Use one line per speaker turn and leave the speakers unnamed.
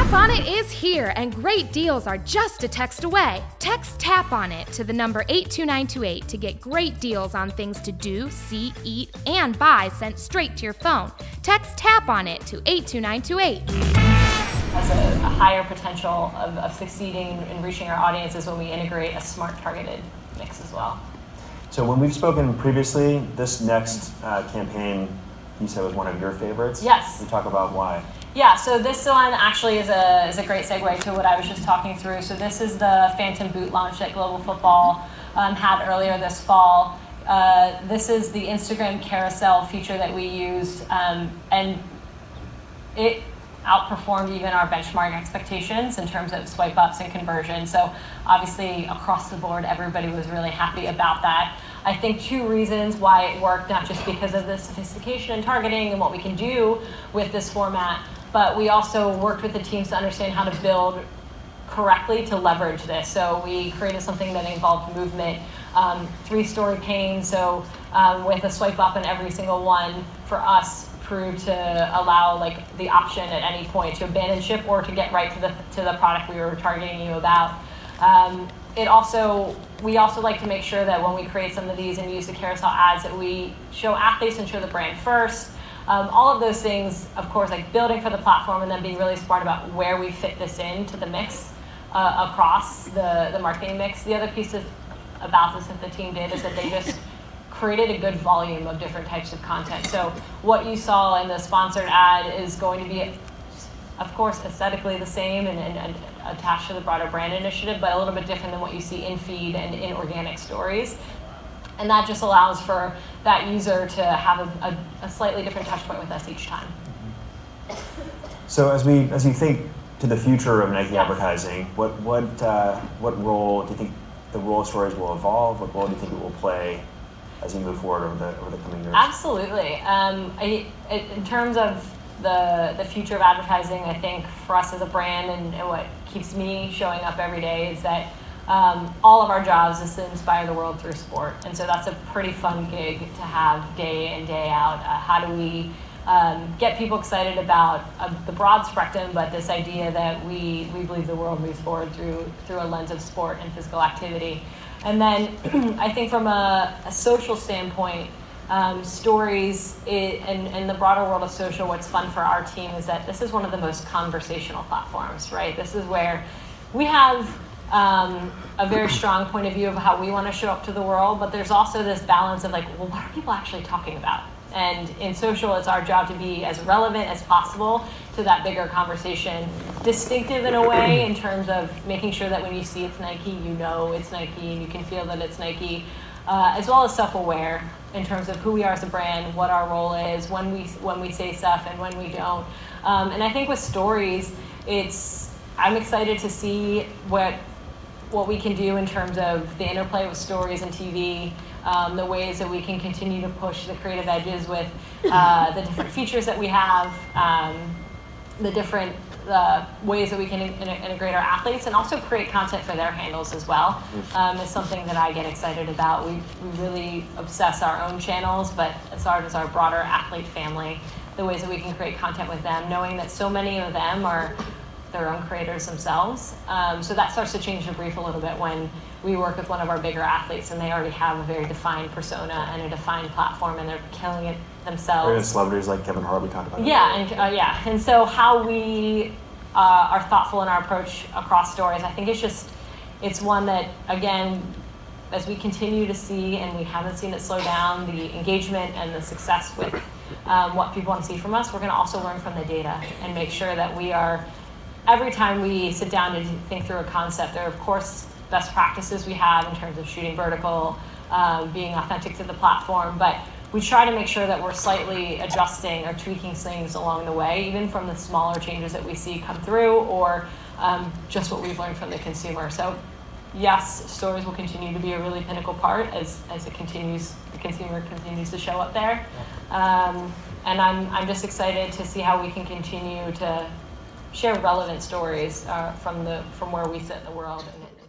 Tap On It is here, and great deals are just a text away. Text Tap On It to the number 82928 to get great deals on things to do, see, eat, and buy sent straight to your phone. Text Tap On It to 82928.
Has a higher potential of succeeding in reaching our audiences when we integrate a smart targeted mix as well.
So when we've spoken previously, this next campaign you said was one of your favorites.
Yes.
Can you talk about why?
Yeah, so this one actually is a great segue to what I was just talking through. So this is the Phantom Boot launch that Global Football had earlier this fall. This is the Instagram carousel feature that we used, and it outperformed even our benchmark expectations in terms of swipe ups and conversion. So obviously across the board, everybody was really happy about that. I think two reasons why it worked, not just because of the sophistication and targeting and what we can do with this format, but we also worked with the teams to understand how to build correctly to leverage this. So we created something that involved movement, 3-story pane, so with a swipe up in every single one for us proved to allow like the option at any point to abandon ship or to get right to the product we were targeting you about. We also like to make sure that when we create some of these and use the carousel ads that we show athletes and show the brand first. All of those things, of course, like building for the platform and then being really smart about where we fit this into the mix across the marketing mix. The other piece about this that the team did is that they just created a good volume of different types of content. So what you saw in the sponsored ad is going to be, of course, aesthetically the same and attached to the broader brand initiative, but a little bit different than what you see in feed and in organic stories. And that just allows for that user to have a slightly different touch point with us each time.
So as you think to the future of Nike
Yes.
advertising, what role do you think the role of stories will evolve? What role do you think it will play as you move forward over the coming years?
Absolutely. In terms of the future of advertising, I think for us as a brand and what keeps me showing up every day is that all of our jobs is to inspire the world through sport. And so that's a pretty fun gig to have day in, day out. How do we get people excited about the broad spectrum, but this idea that we believe the world moves forward through a lens of sport and physical activity. And then I think from a social standpoint, stories and the broader world of social, what's fun for our team is that this is one of the most conversational platforms, right? This is where we have a very strong point of view of how we want to show up to the world, but there's also this balance of like, well, what are people actually talking about? And in social, it's our job to be as relevant as possible to that bigger conversation, distinctive in a way in terms of making sure that when you see it's Nike, you know it's Nike and you can feel that it's Nike, as well as self-aware in terms of who we are as a brand, what our role is, when we say stuff and when we don't. And I think with stories, I'm excited to see what we can do in terms of the interplay with stories and TV, the ways that we can continue to push the creative edges with the different features that we have, the different ways that we can integrate our athletes and also create content for their handles as well. Is something that I get excited about. We really obsess our own channels, but as far as our broader athlete family, the ways that we can create content with them, knowing that so many of them are their own creators themselves. So that starts to change the brief a little bit when we work with one of our bigger athletes and they already have a very defined persona and a defined platform and they're killing it themselves.
Or celebrities like Kevin Hart we talked about.
Yeah, and so how we are thoughtful in our approach across stories, I think it's one that, again, as we continue to see, and we haven't seen it slow down, the engagement and the success with what people want to see from us, we're going to also learn from the data and make sure that we are, every time we sit down to think through a concept, there are, of course, best practices we have in terms of shooting vertical, being authentic to the platform, but we try to make sure that we're slightly adjusting or tweaking things along the way, even from the smaller changes that we see come through or just what we've learned from the consumer. So yes, stories will continue to be a really pinnacle part as the consumer continues to show up there. And I'm just excited to see how we can continue to share relevant stories from where we sit in the world and